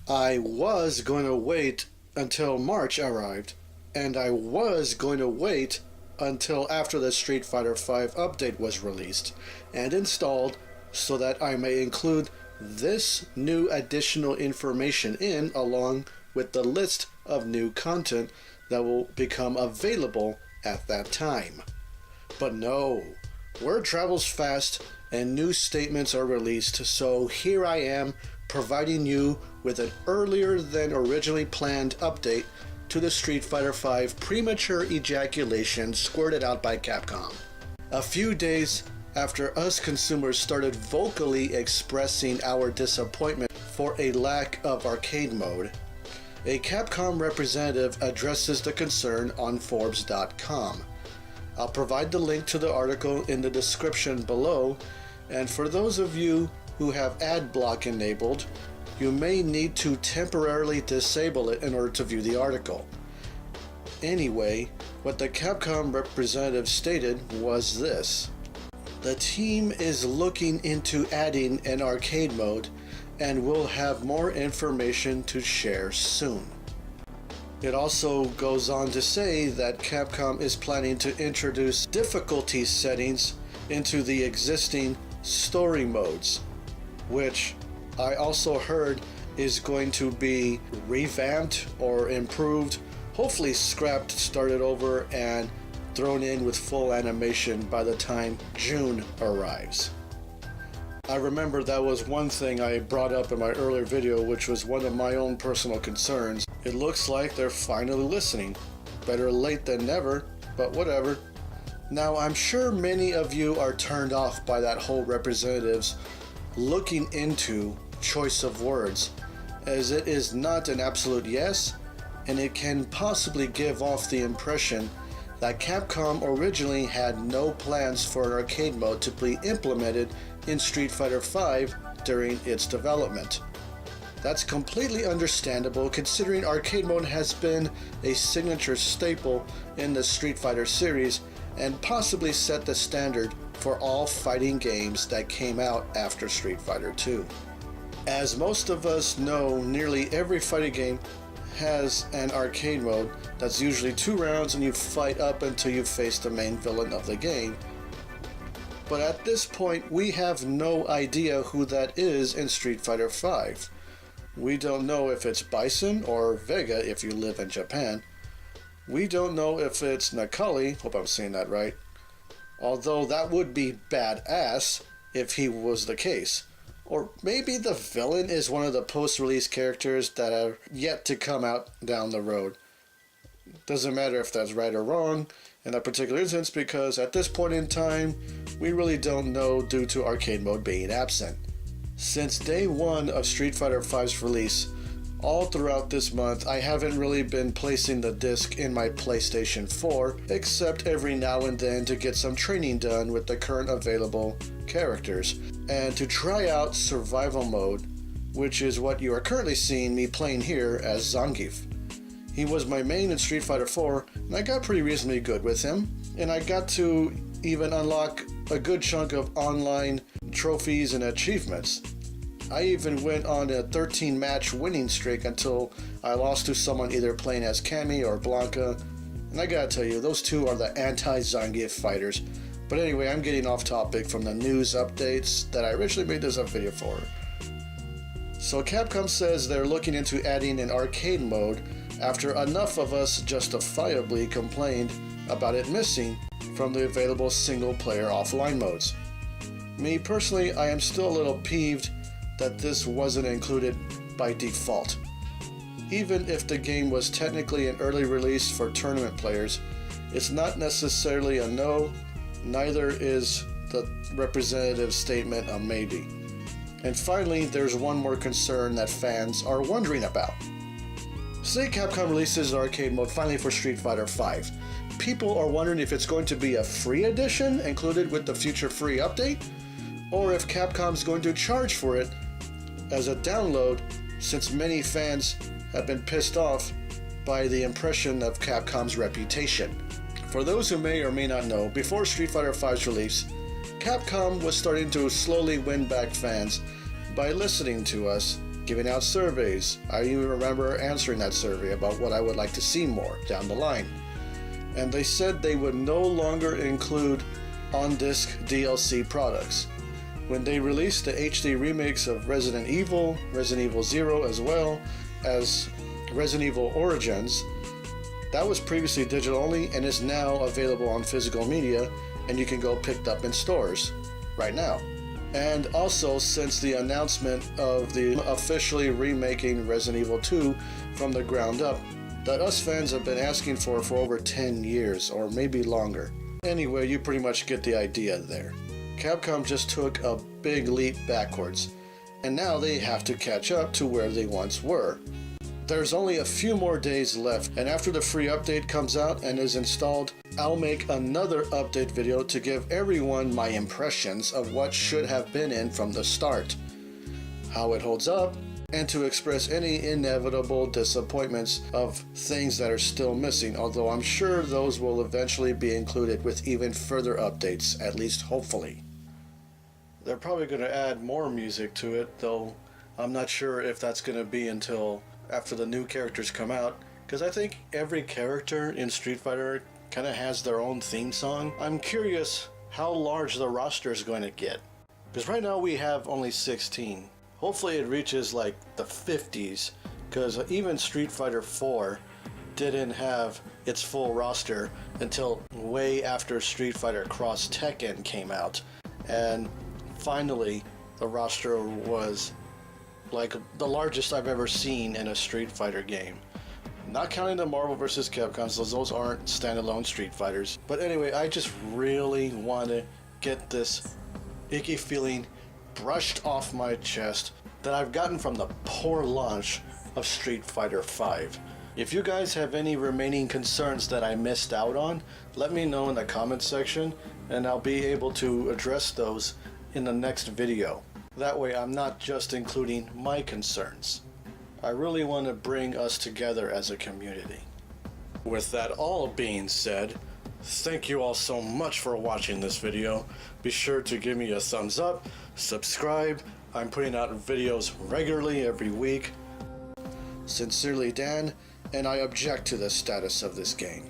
I was going to wait until March arrived, and I was going to wait until after the Street Fighter V update was released and installed so that I may include this new additional information in along with the list of new content that will become available at that time. But no, word travels fast and new statements are released, so here I am providing you with an earlier than originally planned update to the Street Fighter V premature ejaculation squirted out by Capcom. A few days after us consumers started vocally expressing our disappointment for a lack of arcade mode, a Capcom representative addresses the concern on Forbes.com. I'll provide the link to the article in the description below, and for those of you who have ad block enabled, you may need to temporarily disable it in order to view the article. Anyway, what the Capcom representative stated was this: the team is looking into adding an arcade mode and will have more information to share soon. It also goes on to say that Capcom is planning to introduce difficulty settings into the existing story modes, which I also heard is going to be revamped or improved, hopefully scrapped, started over, and thrown in with full animation by the time June arrives. I remember that was one thing I brought up in my earlier video, which was one of my own personal concerns. It looks like they're finally listening. Better late than never, but whatever. Now, I'm sure many of you are turned off by that whole representatives looking into choice of words, as it is not an absolute yes, and it can possibly give off the impression that Capcom originally had no plans for an arcade mode to be implemented in Street Fighter V during its development. That's completely understandable considering arcade mode has been a signature staple in the Street Fighter series and possibly set the standard for all fighting games that came out after Street Fighter II. As most of us know, nearly every fighting game has an arcade mode that's usually 2 rounds and you fight up until you face the main villain of the game. But at this point, we have no idea who that is in Street Fighter V. We don't know if it's Bison or Vega if you live in Japan. We don't know if it's Nakali, hope I'm saying that right, although that would be badass if he was the case. Or maybe the villain is one of the post-release characters that are yet to come out down the road. Doesn't matter if that's right or wrong in that particular instance, because at this point in time, we really don't know due to arcade mode being absent. Since day one of Street Fighter V's release, all throughout this month, I haven't really been placing the disc in my PlayStation 4, except every now and then to get some training done with the current available characters, and to try out survival mode, which is what you are currently seeing me playing here as Zangief. He was my main in Street Fighter 4, and I got pretty reasonably good with him, and I got to even unlock a good chunk of online trophies and achievements. I even went on a 13-match winning streak until I lost to someone either playing as Cammy or Blanca, and I gotta tell you, those two are the anti-Zangief fighters. But anyway, I'm getting off topic from the news updates that I originally made this video for. So Capcom says they're looking into adding an arcade mode after enough of us justifiably complained about it missing from the available single-player offline modes. Me personally, I am still a little peeved that this wasn't included by default. Even if the game was technically an early release for tournament players, it's not necessarily a no, neither is the representative statement a maybe. And finally, there's one more concern that fans are wondering about. Say Capcom releases arcade mode finally for Street Fighter V. People are wondering if it's going to be a free edition included with the future free update, or if Capcom's going to charge for it as a download, since many fans have been pissed off by the impression of Capcom's reputation. For those who may or may not know, before Street Fighter V's release, Capcom was starting to slowly win back fans by listening to us giving out surveys. I even remember answering that survey about what I would like to see more down the line. And they said they would no longer include on-disc DLC products. When they released the HD remakes of Resident Evil 0, as well as Resident Evil Origins, that was previously digital only and is now available on physical media, and you can go picked up in stores right now. And also, since the announcement of the officially remaking Resident Evil 2 from the ground up, that us fans have been asking for over 10 years, or maybe longer. Anyway, you pretty much get the idea there. Capcom just took a big leap backwards, and now they have to catch up to where they once were. There's only a few more days left, and after the free update comes out and is installed, I'll make another update video to give everyone my impressions of what should have been in from the start, how it holds up, and to express any inevitable disappointments of things that are still missing, although I'm sure those will eventually be included with even further updates, at least hopefully. They're probably going to add more music to it, though I'm not sure if that's going to be until after the new characters come out, because I think every character in Street Fighter kind of has their own theme song. I'm curious how large the roster is going to get, because right now we have only 16. Hopefully it reaches like the 50s, because even Street Fighter 4 didn't have its full roster until way after Street Fighter Cross Tekken came out, and finally the roster was like the largest I've ever seen in a Street Fighter game. Not counting the Marvel vs. Capcom, so those aren't standalone Street Fighters. But anyway, I just really want to get this icky feeling brushed off my chest that I've gotten from the poor launch of Street Fighter V. If you guys have any remaining concerns that I missed out on, let me know in the comments section, and I'll be able to address those in the next video. That way I'm not just including my concerns. I really want to bring us together as a community. With that all being said, thank you all so much for watching this video. Be sure to give me a thumbs up, subscribe. I'm putting out videos regularly every week. Sincerely, Dan, and I object to the status of this game.